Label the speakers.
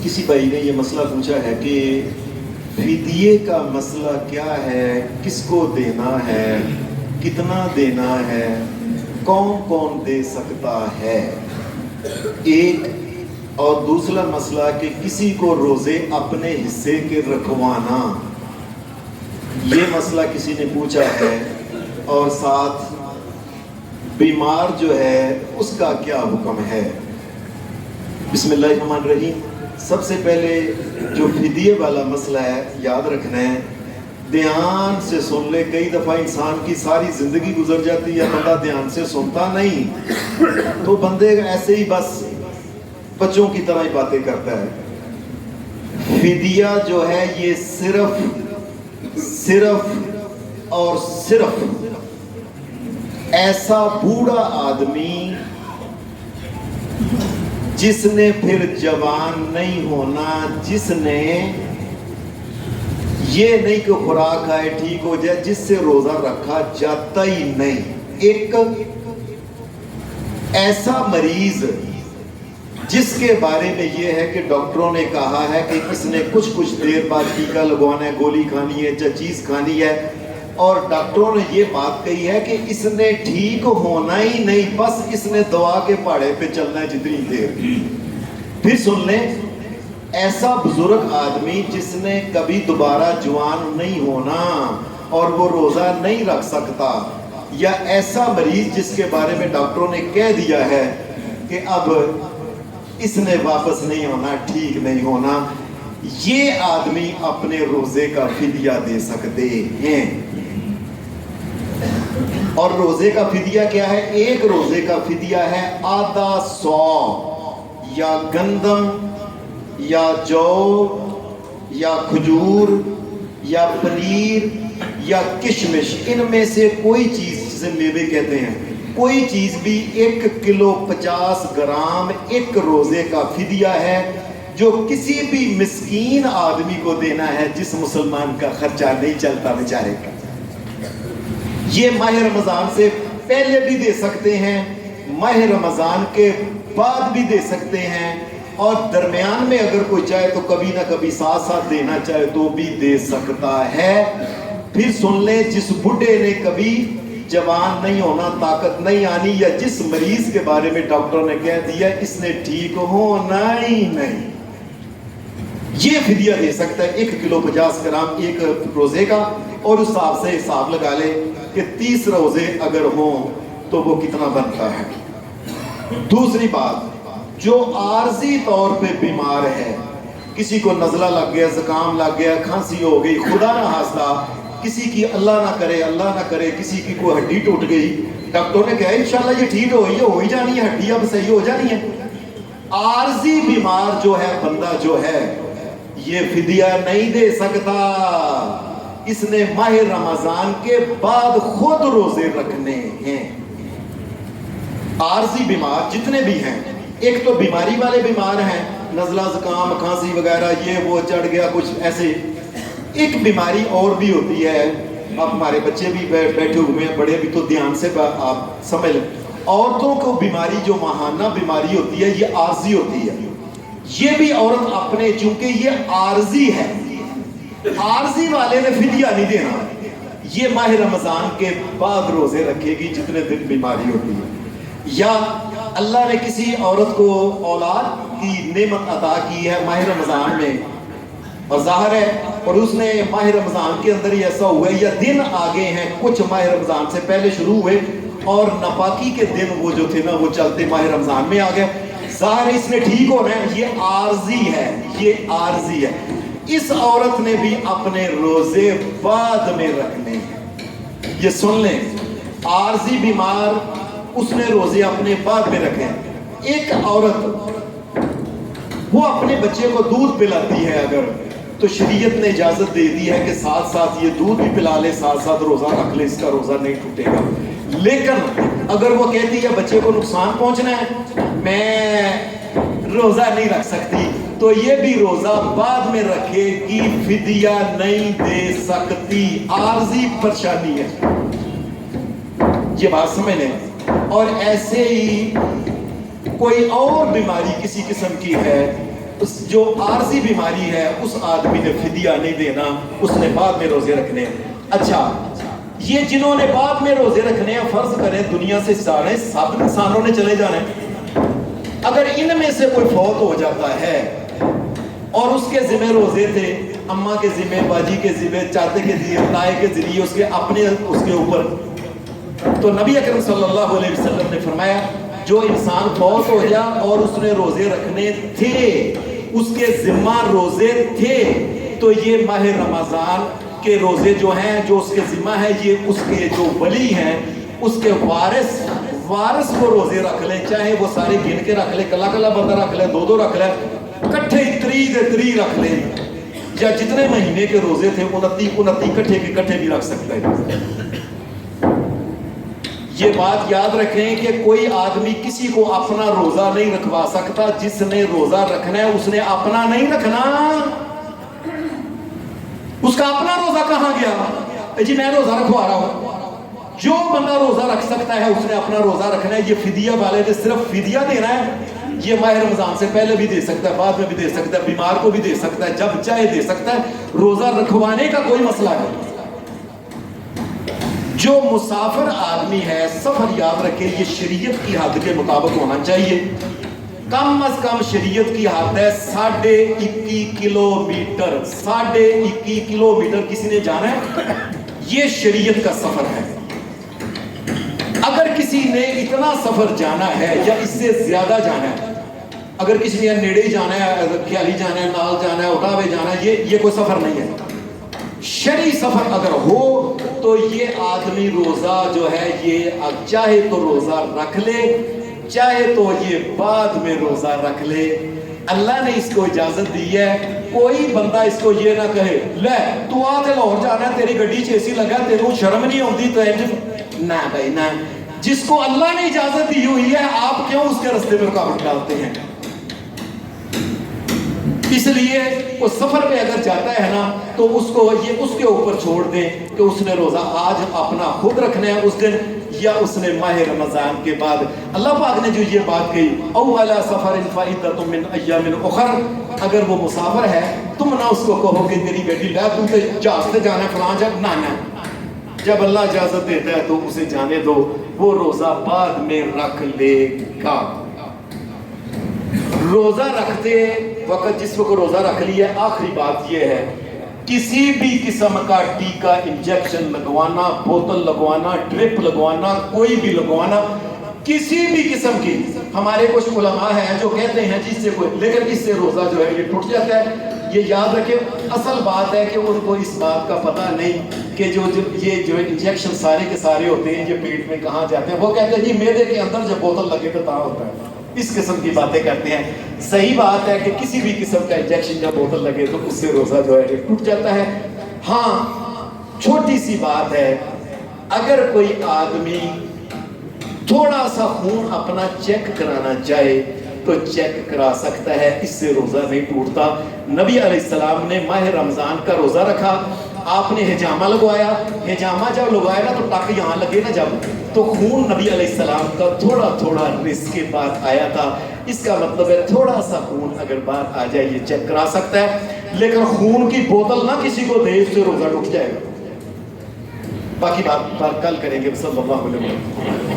Speaker 1: کسی بھائی نے یہ مسئلہ پوچھا ہے کہ فدیے کا مسئلہ کیا ہے، کس کو دینا ہے، کتنا دینا ہے، کون کون دے سکتا ہے، ایک اور دوسرا مسئلہ کہ کسی کو روزے اپنے حصے کے رکھوانا، یہ مسئلہ کسی نے پوچھا ہے، اور ساتھ بیمار جو ہے اس کا کیا حکم ہے۔ بسم اللہ الرحمن الرحیم۔ سب سے پہلے جو فدیے والا مسئلہ ہے یاد رکھنا ہے، دھیان سے سن لے۔ کئی دفعہ انسان کی ساری زندگی گزر جاتی ہے، بندہ دھیان سے سنتا نہیں، تو بندے ایسے ہی بس بچوں کی طرح ہی باتیں کرتا ہے۔ فدیہ جو ہے یہ صرف اور صرف ایسا بوڑھا آدمی جس نے پھر جوان نہیں ہونا، جس نے یہ نہیں کہ خوراک کھائے ٹھیک ہو جائے، جس سے روزہ رکھا جاتا ہی نہیں، ایک ایسا مریض جس کے بارے میں یہ ہے کہ ڈاکٹروں نے کہا ہے کہ اس نے کچھ دیر بعد ٹیکا لگوانا ہے، گولی کھانی ہے یا چیز کھانی ہے، اور ڈاکٹروں نے یہ بات کہی ہے کہ اس نے ٹھیک ہونا ہی نہیں، بس اس نے دوا کے پہاڑے پہ چلنا ہے جتنی دیر۔ پھر سن لیں، ایسا بزرگ آدمی جس نے کبھی دوبارہ جوان نہیں ہونا اور وہ روزہ نہیں رکھ سکتا، یا ایسا مریض جس کے بارے میں ڈاکٹروں نے کہہ دیا ہے کہ اب اس نے واپس نہیں ہونا، ٹھیک نہیں ہونا، یہ آدمی اپنے روزے کا فدیہ دے سکتے ہیں۔ اور روزے کا فدیہ کیا ہے؟ ایک روزے کا فدیہ ہے آدھا سو، یا گندم یا جو یا کھجور یا پنیر یا کشمش، ان میں سے کوئی چیز جسے میوے کہتے ہیں، کوئی چیز بھی 1 کلو 50 گرام ایک روزے کا فدیہ ہے، جو کسی بھی مسکین آدمی کو دینا ہے جس مسلمان کا خرچہ نہیں چلتا بیچارے کا۔ یہ ماہ رمضان سے پہلے بھی دے سکتے ہیں، ماہ رمضان کے بعد بھی دے سکتے ہیں، اور درمیان میں اگر کوئی چاہے تو کبھی نہ کبھی ساتھ ساتھ دینا چاہے تو بھی دے سکتا ہے۔ پھر سن لیں، جس بڈھے نے کبھی جوان نہیں ہونا، طاقت نہیں آنی، یا جس مریض کے بارے میں ڈاکٹر نے کہہ دیا اس نے ٹھیک ہونا ہی نہیں، یہ فدیہ دے سکتا ہے 1 کلو 50 گرام ایک روزے کا، اور اس حساب سے حساب لگا لے کہ 30 روزے اگر ہوں تو وہ کتنا بنتا ہے۔ دوسری بات، جو عارضی طور پہ بیمار ہے، کسی کو نزلہ لگ گیا، زکام لگ گیا، کھانسی ہو گئی، خدا نہ خواستہ کسی کی اللہ نہ کرے کسی کی کوئی ہڈی ٹوٹ گئی، ڈاکٹر نے کہا انشاءاللہ یہ ٹھیک ہو ہی جانی ہے، ہڈی اب صحیح ہو جانی ہے۔ عارضی بیمار جو ہے بندہ جو ہے یہ فدیہ نہیں دے سکتا، اس نے ماہ رمضان کے بعد خود روزے رکھنے ہیں۔ عارضی بیمار جتنے بھی ہیں، ایک تو بیماری والے بیمار ہیں، نزلہ زکام کھانسی وغیرہ یہ وہ چڑھ گیا کچھ ایسے، ایک بیماری اور بھی ہوتی ہے، اب ہمارے بچے بھی بیٹھے ہوئے ہیں، بڑے بھی تو دھیان سے آپ سمجھ لیں، عورتوں کو بیماری جو ماہانہ بیماری ہوتی ہے یہ عارضی ہوتی ہے، یہ بھی عورت اپنے چونکہ یہ عارضی ہے، عارضی والے نے فدیہ نہیں دینا، یہ ماہ رمضان کے بعد روزے رکھے گی جتنے دن بیماری ہوتی ہے۔ یا اللہ نے کسی عورت کو اولاد کی نعمت عطا کی ہے ماہ رمضان میں، اور ظاہر ہے، اور اس نے ماہ رمضان کے اندر ہی ایسا ہوا ہے، یا دن آگے ہیں کچھ ماہ رمضان سے پہلے شروع ہوئے، اور ناپاکی کے دن وہ جو تھے نا وہ چلتے ماہ رمضان میں آ گئے، ظاہر اس نے ٹھیک ہونا ہے، یہ عارضی ہے، یہ عارضی ہے۔ اس عورت نے بھی اپنے روزے بعد میں رکھنے ہیں، یہ سن لیں، عارضی بیمار اس نے روزے اپنے بعد میں رکھے۔ ایک عورت وہ اپنے بچے کو دودھ پلاتی ہے اگر، تو شریعت نے اجازت دے دی ہے کہ ساتھ ساتھ یہ دودھ بھی پلا لے، ساتھ ساتھ روزہ رکھ لے، اس کا روزہ نہیں ٹوٹے گا۔ لیکن اگر وہ کہتی ہے بچے کو نقصان پہنچنا ہے، میں روزہ نہیں رکھ سکتی، تو یہ بھی روزہ بعد میں رکھے گی، فدیہ نہیں دے سکتی، عارضی پریشانی ہے، یہ بات سمجھ لیں۔ اور ایسے ہی کوئی اور بیماری کسی قسم کی ہے جو عارضی بیماری ہے اس آدمی نے فدیہ نہیں دینا، اس نے بعد میں روزے رکھنے ہیں۔ اچھا، یہ جنہوں نے بعد میں روزے رکھنے ہیں، فرض کریں دنیا سے سارے سب انسانوں نے چلے جانے، اگر ان میں سے کوئی فوت ہو جاتا ہے اور اس کے ذمہ روزے تھے، اماں کے ذمہ، باجی کے ذمہ، چاچے کے ذمہ، تائے کے ذریعے اس کے اوپر، تو نبی اکرم صلی اللہ علیہ وسلم نے فرمایا جو انسان فوت ہو گیا اور اس نے روزے رکھنے تھے، اس کے ذمہ روزے تھے، تو یہ ماہ رمضان کے روزے جو ہیں، جو اس کے ذمہ ہے، یہ اس کے جو ولی ہیں، اس کے وارث کو روزے رکھ لیں، چاہے وہ سارے گن کے رکھ لیں، کلا کلا بندہ رکھ لیں، دو رکھ لیں، کٹھے تری رکھ لیں، یا جتنے مہینے کے روزے تھے 29 کٹھے کے کٹھے بھی رکھ سکتا ہے۔ یہ بات یاد رکھیں کہ کوئی آدمی کسی کو اپنا روزہ نہیں رکھوا سکتا، جس نے روزہ رکھنا ہے اس نے اپنا نہیں رکھنا، اس کا اپنا روزہ کہاں گیا؟ جی میں روزہ رکھوا رہا ہوں، جو بندہ روزہ رکھ سکتا ہے اس نے اپنا روزہ رکھنا ہے۔ یہ فدیہ والے نے صرف فدیہ دینا ہے، یہ ماہ رمضان سے پہلے بھی دے سکتا ہے، بعد میں بھی دے سکتا ہے، بیمار کو بھی دے سکتا ہے، جب چاہے دے سکتا ہے، روزہ رکھوانے کا کوئی مسئلہ نہیں۔ جو مسافر آدمی ہے، سفر یاد رکھے یہ شریعت کی حد کے مطابق ہونا چاہیے، کم از کم شریعت کی حد ہے 21.5 کلومیٹر، 21.5 کلومیٹر کسی نے جانا ہے، یہ شریعت کا سفر ہے۔ اگر کسی نے اتنا سفر جانا ہے یا اس سے زیادہ جانا ہے، اگر کسی نے نیڑے جانا ہے، کیالی جانا ہے، نال جانا ہے، اٹاوے جانا ہے، یہ کوئی سفر نہیں ہے۔ شرعی سفر اگر ہو تو یہ آدمی روزہ جو ہے یہ چاہے تو روزہ رکھ لے، چاہے تو یہ بعد میں روزہ رکھ لے، اللہ نے اس کو اجازت دی ہے۔ کوئی بندہ اس کو یہ نہ کہے لے تو آتے لاہور جانا ہے، تیری گڈی چیسی لگا، تیرے شرم نہیں ہوتی، تو نہ بھائی نہ، جس کو اللہ نے اجازت دی ہوئی ہے آپ کیوں اس کے راستے میں رکاوٹ ڈالتے ہیں؟ اس لیے وہ سفر پہ اگر جاتا ہے نا تو اس کو یہ اس کے اوپر چھوڑ دیں کہ اس نے روزہ آج اپنا خود رکھنا ہے اس دن، یا اس نے ماہ رمضان کے بعد۔ اللہ پاک نے جو یہ بات کہی او علی سفر فعدۃ من ایام اخر، اگر وہ مسافر ہے تم نہ اس کو کہو کہ تیری بیٹی لے تو جہاز سے جانا ہے فلاں جگہ، نہ جب اللہ اجازت دیتا ہے تو اسے جانے دو، وہ روزہ بعد میں رکھ لے گا۔ روزہ رکھتے وقت جس وقت روزہ رکھ لیا، آخری بات یہ ہے کسی بھی قسم کا ٹیکا، انجیکشن لگوانا، بوتل لگوانا، ڈرپ لگوانا، کوئی بھی لگوانا، کسی بھی قسم کی، ہمارے کچھ علماء ہیں جو کہتے ہیں جس سے کوئی، لیکن اس سے روزہ جو ہے یہ ٹوٹ جاتا ہے۔ یہ یاد رکھیں، اصل بات ہے کہ ان کو اس بات کا پتہ نہیں کہ یہ جو انجیکشن سارے کے سارے ہوتے ہیں یہ پیٹ میں کہاں جاتے ہیں۔ وہ کہتے ہیں جی معدے کے اندر جب بوتل لگے تو تاں ہوتا ہے، اس قسم کی باتیں کرتے ہیں۔ صحیح بات ہے کہ کسی بھی قسم کا انجیکشن جب بوتل لگے تو اس سے روزہ جو ہے ٹوٹ جاتا ہے۔ ہاں چھوٹی سی بات ہے، اگر کوئی آدمی تھوڑا سا خون اپنا چیک کرانا چاہے تو چیک کرا سکتا ہے، اس سے روزہ نہیں ٹوٹتا۔ نبی علیہ السلام نے ماہ رمضان کا روزہ رکھا، آپ نے حجامہ لگوایا، حجامہ جب لگوایا نا تو ٹاک یہاں لگے نا جب، تو خون نبی علیہ السلام کا تھوڑا تھوڑا رزق کے بعد آیا تھا۔ اس کا مطلب ہے تھوڑا سا خون اگر باہر آ جائے یہ چیک کرا سکتا ہے، لیکن خون کی بوتل نہ کسی کو دے، اس سے روزہ ٹوٹ جائے گا۔ باقی بات کل کریں گے۔ صلی اللہ علیہ وسلم۔